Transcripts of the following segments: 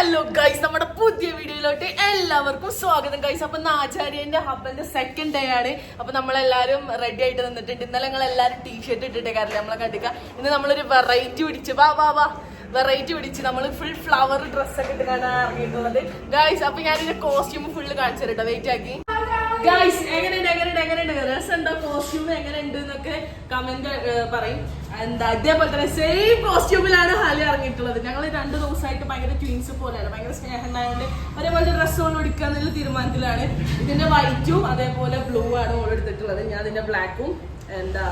Hello guys, നമ്മുടെ പുതിയ വീഡിയോയിലോട്ട് എല്ലാവർക്കും സ്വാഗതം ഗൈസ്. അപ്പൊ ആചാര്യന്റെ ഹബ്ബന്റെ സെക്കൻഡ് ഡേ ആണ്. അപ്പൊ നമ്മളെല്ലാരും റെഡി ആയിട്ട് നിന്നിട്ടുണ്ട്. ഇന്നലെ ഞങ്ങൾ എല്ലാരും ടീഷർട്ട് ഇട്ടിട്ടേ കാര്യമില്ല നമ്മളെ കണ്ടിക്ക. ഇന്ന് നമ്മളൊരു വെറൈറ്റി പിടിച്ച് വെറൈറ്റി പിടിച്ച് നമ്മൾ ഫുൾ ഫ്ലവർ ഡ്രസ്സൊക്കെ ഇട്ടിട്ടാണ് ഇറങ്ങിയിട്ടുള്ളത് ഗൈസ്. അപ്പൊ ഞാനിന്റെ കോസ്റ്റ്യൂം ഫുള്ള് കാണിച്ചു തരട്ടോ, വെയിറ്റ് ആക്കി ഗൈസ്. എങ്ങനെയുണ്ട് രസമുണ്ടോ കോസ്റ്റ്യൂം, എങ്ങനെയുണ്ട് എന്നൊക്കെ കമന്റ് പറയും. എന്താ ഇതേപോലെ തന്നെ സെയിം കോസ്റ്റ്യൂമിലാണ് ഹാലി ഇറങ്ങിയിട്ടുള്ളത്. ഞങ്ങൾ 2 ദിവസമായിട്ട് ഭയങ്കര ട്വിൻസ് പോലെയാണ്, ഭയങ്കര സ്നേഹം ഉണ്ടായതുകൊണ്ട് ഒരേപോലെ ഡ്രസ്സ് കൊണ്ട് എടുക്കുക എന്നുള്ള തീരുമാനത്തിലാണ്. ഇതിന്റെ വൈറ്റും അതേപോലെ ബ്ലൂ ആണ് ഓൾ എടുത്തിട്ടുള്ളത്, ഞാൻ ഇതിന്റെ ബ്ലാക്കും. എന്താ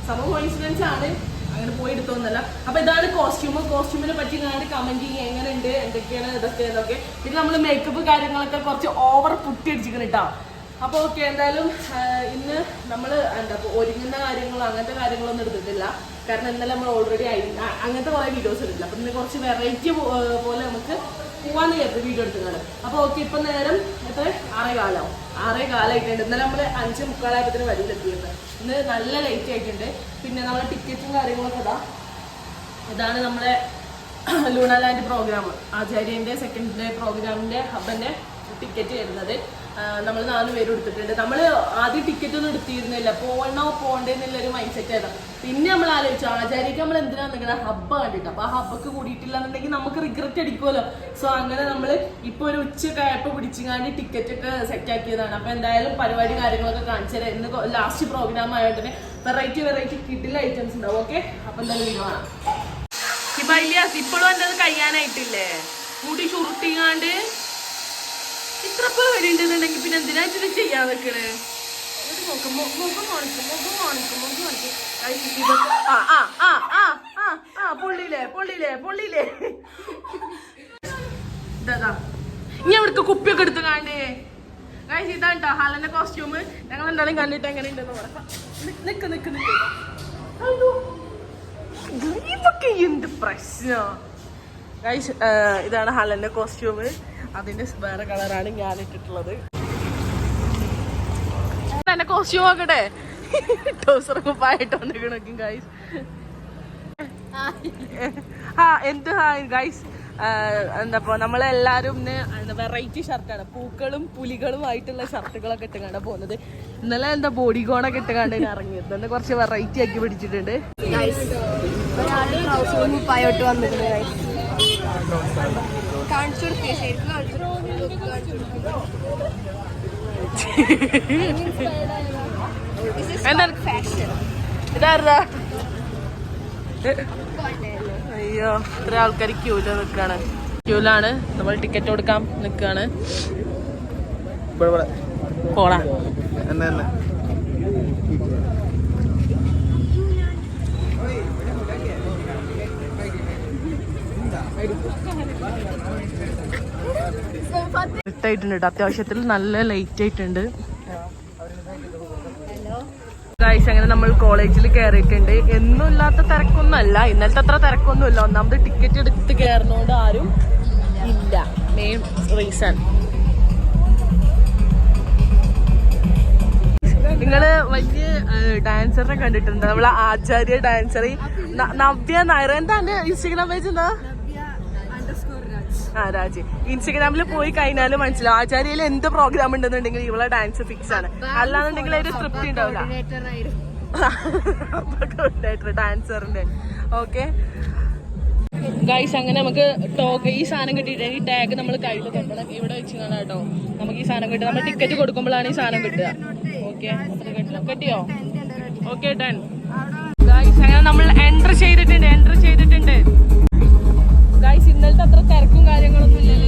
സംഭവം കോയിൻസിഡൻസ് ആണ്, അങ്ങനെ പോയി എടുത്തോന്നല്ല. അപ്പൊ ഇതാണ് കോസ്റ്റ്യൂമിനെ പറ്റി ഞാൻ കമന്റ് ചെയ്യുക, എങ്ങനെയുണ്ട്, എന്തൊക്കെയാണ് ഇതൊക്കെ എന്നൊക്കെ. പിന്നെ നമ്മൾ മേക്കപ്പ് കാര്യങ്ങളൊക്കെ കുറച്ച് ഓവർ പുട്ടി അടിച്ചിരിക്കണം കേട്ടോ. അപ്പൊ ഓക്കെ, എന്തായാലും ഇന്ന് നമ്മൾ എന്താ ഒരുങ്ങുന്ന കാര്യങ്ങളോ അങ്ങനത്തെ കാര്യങ്ങളൊന്നും എടുത്തിട്ടില്ല. കാരണം ഇന്നലെ നമ്മൾ ഓൾറെഡി അങ്ങനത്തെ കുറെ വീഡിയോസ് എടുത്തില്ല. അപ്പൊ ഇന്ന് കുറച്ച് വെറൈറ്റി പോലെ നമുക്ക് പോവാന്ന് കരുതി വീഡിയോ എടുത്തുകൊണ്ട്. അപ്പൊ ഓക്കെ, ഇപ്പൊ നേരം എത്ര 6:15 ഇന്നലെ നമ്മള് 5:45 വരിയിലെത്തിയത്. ഇന്ന് നല്ല ലേറ്റ് ആയിട്ടുണ്ട്. പിന്നെ നമ്മളെ ടിക്കറ്റും കാര്യങ്ങളൊക്കെ ഇതാണ് നമ്മളെ ലൂണാലാൻഡ് പ്രോഗ്രാം, ആചാര്യന്റെ സെക്കൻഡ് ഡേ പ്രോഗ്രാമിന്റെ ഹബ്ബന്റെ ടിക്കറ്റ് വരുന്നത്. നമ്മൾ 4 പേര് എടുത്തിട്ടുണ്ട്. നമ്മൾ ആദ്യം ടിക്കറ്റ് ഒന്നും എടുത്തിരുന്നില്ല, പോകണ്ടെന്നുള്ളൊരു മൈൻഡ് സെറ്റ് ആയിരുന്നു. പിന്നെ നമ്മൾ ആലോചിച്ചു ആചാര്യക്ക് നമ്മൾ എന്തിനാ നിൽക്കുന്നത്, ഹബ്ബ് കണ്ടിട്ട്. അപ്പൊ ആ ഹബ്ബക്ക് കൂടിയിട്ടില്ല എന്നുണ്ടെങ്കിൽ നമുക്ക് റിഗ്രറ്റ് അടിക്കുമല്ലോ. സോ അങ്ങനെ നമ്മൾ ഇപ്പൊ ഒരു ഉച്ചക്കായപ്പോ പിടിച്ചുകാണ്ട് ടിക്കറ്റ് ഒക്കെ സെറ്റ് ആക്കിയതാണ്. അപ്പൊ എന്തായാലും പരിപാടി കാര്യങ്ങളൊക്കെ കാണിച്ചു തരാം. ഇന്ന് ലാസ്റ്റ് പ്രോഗ്രാം ആയതുകൊണ്ട് തന്നെ വെറൈറ്റി കിഡിൽ ഐറ്റംസ് ഉണ്ടാവും. ഓക്കെ, അപ്പൊ എന്തായാലും വീഡിയോ കാണാം. ഇപ്പോഴും എൻ്റെ കഴിയാനായിട്ടില്ലേ, മുടി ചുരുട്ടിങ്ങാണ്ട് ഇത്ര പേടി ഉണ്ടെന്നുണ്ടെങ്കിൽ പിന്നെ എന്തിനായിട്ട് ചെയ്യാൻ വെക്കണേ. മുഖം കാണിക്കും. പൊള്ളിയില്ലേ ഇതാ ഇനി അവിടേക്ക് കുപ്പിയൊക്കെ എടുത്ത് കാണ്ടേ ഗൈസ്. ഇതാണ് കേട്ടോ ഹാലന്റെ കോസ്റ്റ്യൂം. ഞങ്ങൾ എന്തായാലും കണ്ടിട്ട് എങ്ങനെയുണ്ടെന്ന് പറയാം. നിക്ക് ഇതൊക്കെ എന്ത് പ്രശ്നം ഗൈസ്. ഇതാണ് ഹാലന്റെ കോസ്റ്റ്യൂം, അതിന്റെ വേറെ കളറാണ് ഞാൻ ഇട്ടിട്ടുള്ളത്. എന്റെ കോസ്റ്റ്യൂം നോക്കട്ടെ, ടോസർ കുപ്പായിട്ട് വന്നിരിക്കും ഗൈസ്. എന്ത് ഗൈസ്, എന്താ നമ്മളെല്ലാരും വെറൈറ്റി ഷർട്ടാണ്, പൂക്കളും പുലികളും ആയിട്ടുള്ള ഷർട്ടുകളൊക്കെ ഇട്ടുകാണ്ടാണ് പോകുന്നത്. ഇന്നലെ എന്താ ബോഡി കോണൊക്കെ ഇട്ടുകാണ്ട് ഇറങ്ങിയത്, തന്നെ കുറച്ച് വെറൈറ്റി ആക്കി പിടിച്ചിട്ടുണ്ട്. ഇതാ അയ്യോ, ഇത്ര ആൾക്കാർ ക്യൂലാണ് നമ്മൾ ടിക്കറ്റ് കൊടുക്കാൻ നിൽക്കാണ്. പോടാ ായിട്ടുണ്ട്. അത്യാവശ്യത്തിൽ നല്ല ലേറ്റ് ആയിട്ടുണ്ട് ഗൈസ്. അങ്ങനെ നമ്മൾ കോളേജിൽ കയറിയിട്ടുണ്ട്. എന്നും ഇല്ലാത്ത തിരക്കൊന്നും അല്ല, ഇന്നലത്തെ അത്ര തിരക്കൊന്നുമില്ല. ഒന്നാമത് ടിക്കറ്റ് എടുത്ത് കയറുന്നോണ്ട് ആരും ഇല്ല, മെയിൻ റീസൺ. നിങ്ങള് വലിയ ഡാൻസറിനെ കണ്ടിട്ടുണ്ട്, നമ്മളെ ആചാര്യ ഡാൻസർ നവ്യ നായർ. എന്താ എന്റെ ഇൻസ്റ്റഗ്രാം പേജ് എന്താ? രാജി. ഇൻസ്റ്റഗ്രാമിൽ പോയി കഴിഞ്ഞാൽ മനസ്സിലാവും ആചാര്യയിൽ എന്ത് പ്രോഗ്രാം ഉണ്ടെന്നുണ്ടെങ്കിൽ ഇവളെ ഡാൻസ് ഫിക്സ് ആണ്. അല്ലാന്നുണ്ടെങ്കിൽ ഒരു തൃപ്തി ഉണ്ടാവില്ല. ഡാൻസറിന്റെ ഓക്കെ ഗൈസ്. അങ്ങനെ നമുക്ക് ഈ സാധനം കിട്ടിയിട്ട് ഈ ടാഗ് നമ്മൾ കയ്യിൽ തൊട്ടണം. ഇവിടെ വെച്ച് കാണാം കേട്ടോ, നമുക്ക് ഈ സാധനം കിട്ടുക. നമ്മൾ ടിക്കറ്റ് കൊടുക്കുമ്പോഴാണ് ഈ സാധനം കിട്ടുക. ഓക്കെ, കിട്ടിയോ? Okay, done guys. അങ്ങനെ നമ്മൾ എൻട്രി ചെയ്തിട്ടുണ്ട് ഗൈസ്. ഇന്നലത്തെ അത്ര തിരക്കും കാര്യങ്ങളൊന്നും ഇല്ലല്ലോ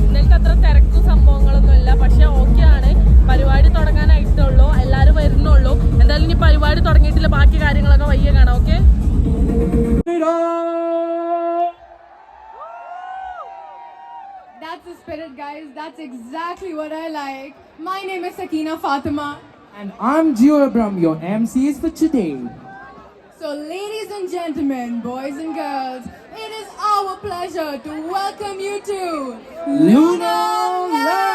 ഇന്നലത്തെ അത്ര തിരക്കും സംഭവങ്ങളൊന്നും ഇല്ല. പക്ഷെ ഓക്കെ ആണ്, പരിപാടി തുടങ്ങാനായിട്ടുള്ളൂ, എല്ലാരും വരുന്നുള്ളൂ. എന്തായാലും ഇനി പരിപാടി തുടങ്ങിയിട്ടില്ല, ബാക്കി കാര്യങ്ങളൊക്കെ വയ്യ കാണാം. Okay, that's the spirit, guys. That's exactly what I like. My name is Sakina Fatima and I'm Gio Abram, your MCs for today. So ladies and gentlemen, boys and girls, it is our pleasure to welcome you to Loonaland.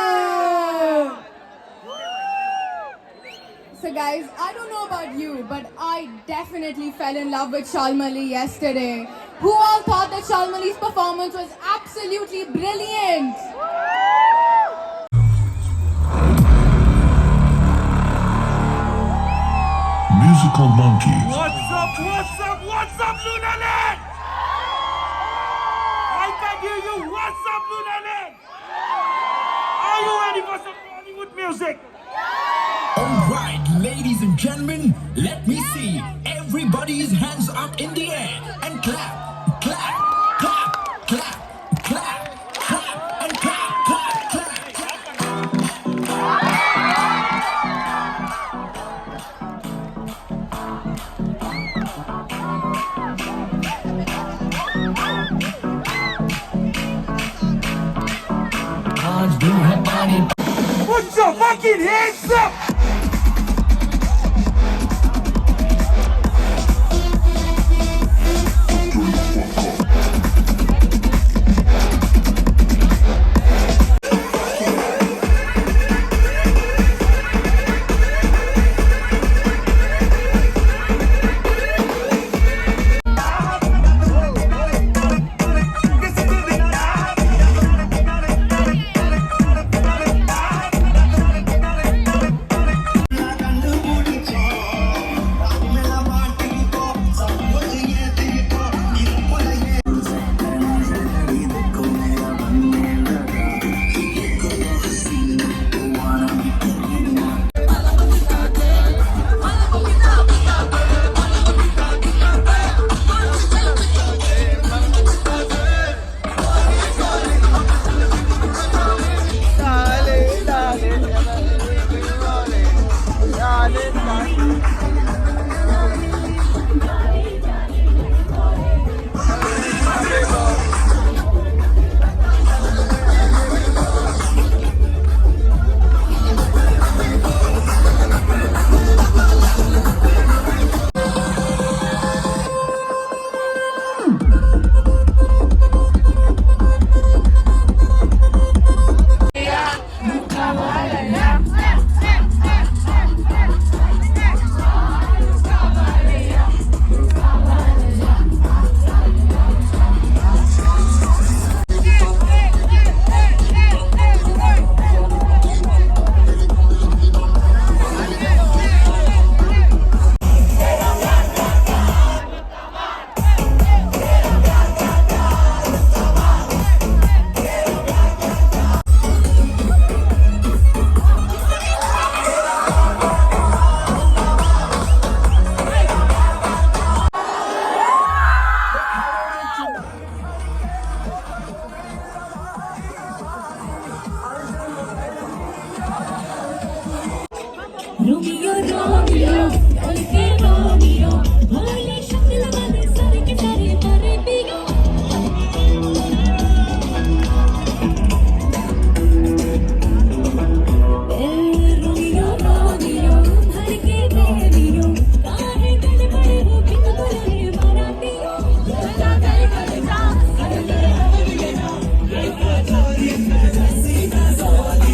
So guys, I don't know about you, but I definitely fell in love with Shalmali yesterday. Who all thought that Shalmali's performance was absolutely absolutely brilliant. Musical Monkeys. What's up, Lunaland? I can hear you. What's up, Lunaland? Are you ready for some Bollywood music? Alright, ladies and gentlemen, let me see everybody's hands up in the air and clap, clap, clap, clap, clap, clap, and clap, clap, clap. Put your fucking hands up! Romeo, Romeo, okay, Romeo, bole shakl wale sare ke sare mare piyo. Romeo, Romeo, har ke Romeo, kahe gale bade ho kin bole mara piyo. Gala gale gale ja, gale gale ja, ek chori sita zoli.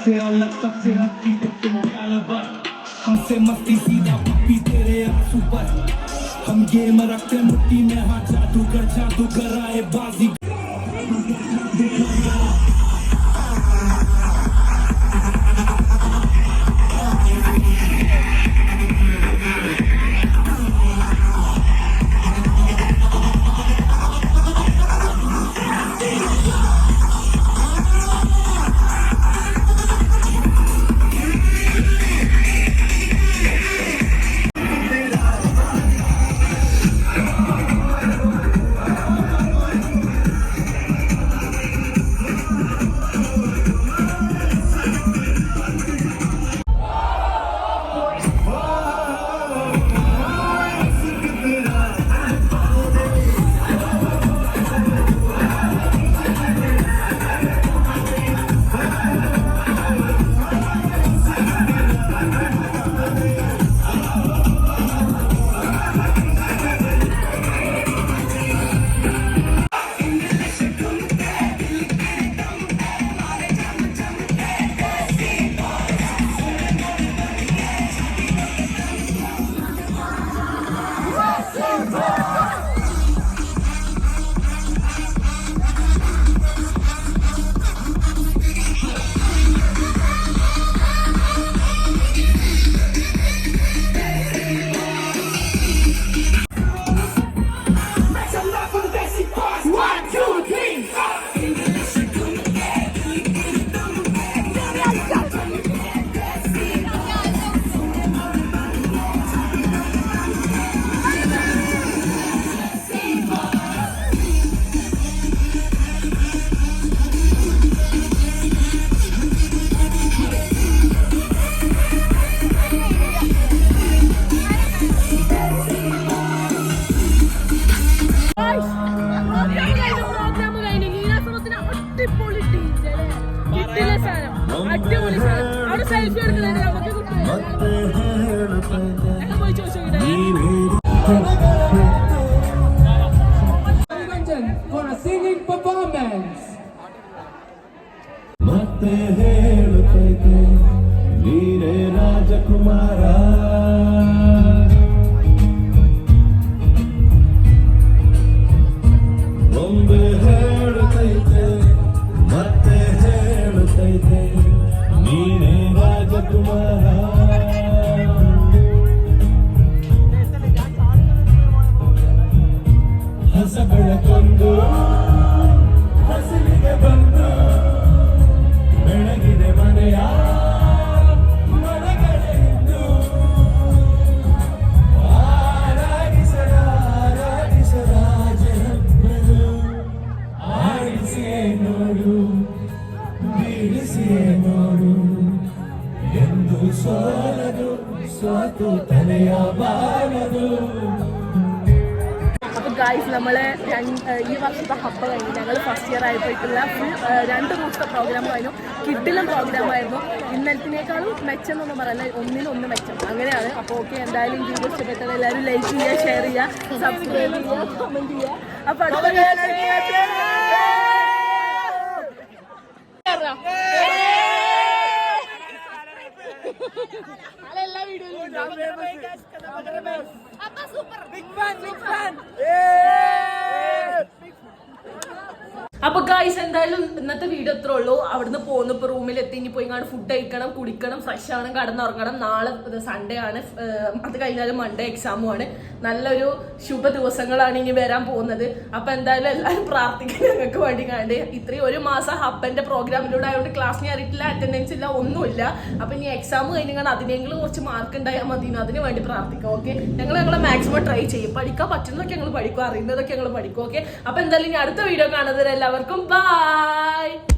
से अलग तब से हटती तो तुम calibre हमसे मस्ती सीधा पप्पी तेरे आंसू पर हम गेम रखते मुट्ठी में हाँ जादूगर आए बाजी അടിപൊളി സാധനം. അവിടെ സെൽഫി എടുക്കുന്നുണ്ട് നമുക്ക് പോയി ചോദിച്ചു for a singing performance. ಮತ್ತೆ ಹೇಳುತ್ತೈತೆ ನೀರೇ ರಾಜಕುಮಾರ ಒಮ್ಮೆ ಹೇಳುತ್ತೈತೆ ಮತ್ತೆ ಹೇಳುತ್ತೈತೆ ನೀರೇ ರಾಜಕುಮಾರ ಹಸ ಬೆಳಕೊಂದು ಹಸಿರಿಗೆ ಬಂದು ಬೆಳಗಿದೆ ಮನೆಯ ಮನಗಳಿಂದು ಆರಾಗಿಸರಾಜರಬ್ಬರು ಆಡಿಸಿಯೇ ನೋಡು ಬೀಳಿಸಿಯೇ ನೋಡು ಎಂದು ಸೋಲದು ಸೋತು ತಲೆಯ ಬಾರದು. അപ്പോൾ ഗായ്സ് നമ്മളെ ഈ വർഷത്തെ ഹബ്ബ കഴിഞ്ഞു. ഞങ്ങൾ ഫസ്റ്റ് ഇയർ ആയപ്പോഴേക്കുള്ള ഫുൾ 2 ദിവസത്തെ പ്രോഗ്രാം കഴിഞ്ഞു. കിഡിലും പ്രോഗ്രാമായിരുന്നു. ഇന്നലത്തിനേക്കാളും മെച്ചം എന്നൊന്നും പറയല്ല, ഒന്നിനൊന്ന് മെച്ചം അങ്ങനെയാണ്. അപ്പോൾ ഓക്കെ, എന്തായാലും വീഡിയോ ഇഷ്ടപ്പെട്ടത് എല്ലാവരും ലൈക്ക് ചെയ്യുക, ഷെയർ ചെയ്യുക, സബ്സ്ക്രൈബ് ചെയ്യുക, കമൻറ്റ് ചെയ്യുക. അപ്പോൾ അടുത്ത എല്ലാ വീഡിയോയിലും അപ്പൊ ഗായ്സ് എന്തായാലും ഇന്നത്തെ വീഡിയോ ഇത്രേ ഉള്ളൂ. അവിടുന്ന് പോകുന്നു, ഇപ്പൊ റൂമിലെത്തി, ഇനി പോയി ഫുഡ് കഴിക്കണം, കുടിക്കണം, ഫ്രഷ് ആവണം, കടന്നുറങ്ങണം. നാളെ സൺഡേ ആണ്, അത് കഴിഞ്ഞാലും മൺഡേ എക്സാമും ആണ്. നല്ലൊരു ശുഭ ദിവസങ്ങളാണ് ഇനി വരാൻ പോകുന്നത്. അപ്പൊ എന്തായാലും എല്ലാവരും പ്രാർത്ഥിക്കാൻ ഞങ്ങൾക്ക് വേണ്ടി കണ്ട്. ഇത്രയും 1 മാസം ഹബ്ബന്റെ പ്രോഗ്രാമിലൂടെ ആയതുകൊണ്ട് ക്ലാസ്സിന് കയറിയിട്ടില്ല, അറ്റൻഡൻസ് ഇല്ല, ഒന്നുമില്ല. അപ്പൊ ഇനി എക്സാം കഴിഞ്ഞാൽ അതിനെങ്കിലും കുറച്ച് മാർക്ക് ഉണ്ടായാൽ മതി, അതിന് വേണ്ടി പ്രാർത്ഥിക്കാം. ഓക്കെ, ഞങ്ങളെ മാക്സിമം ട്രൈ ചെയ്യും. പഠിക്കാൻ പറ്റുന്നതൊക്കെ ഞങ്ങൾ പഠിക്കും, അറിയുന്നതൊക്കെ ഞങ്ങൾ പഠിക്കും. ഓക്കെ, അപ്പൊ എന്തായാലും ഇനി അടുത്ത വീഡിയോ കാണുന്നത് എല്ലാവർക്കും ബൈ.